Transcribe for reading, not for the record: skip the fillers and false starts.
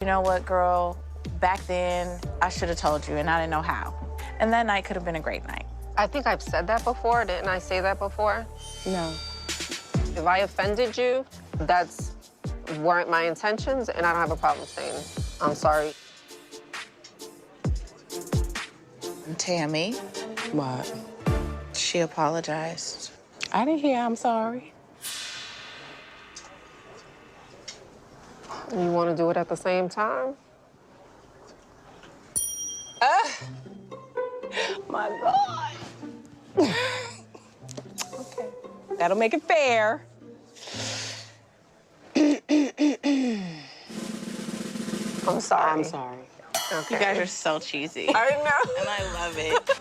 You know what, girl? Back then, I should have told you, and I didn't know how. And that night could have been a great night. I think I've said that before. Didn't I say that before? No. If I offended you, that's weren't my intentions, and I don't have a problem saying I'm sorry. Tammy, What? she apologized. I didn't hear I'm sorry. You want to do it at the same time? My God. Okay. That'll make it fair. I'm sorry. I'm sorry. Okay. You guys are so cheesy. I know. And I love it.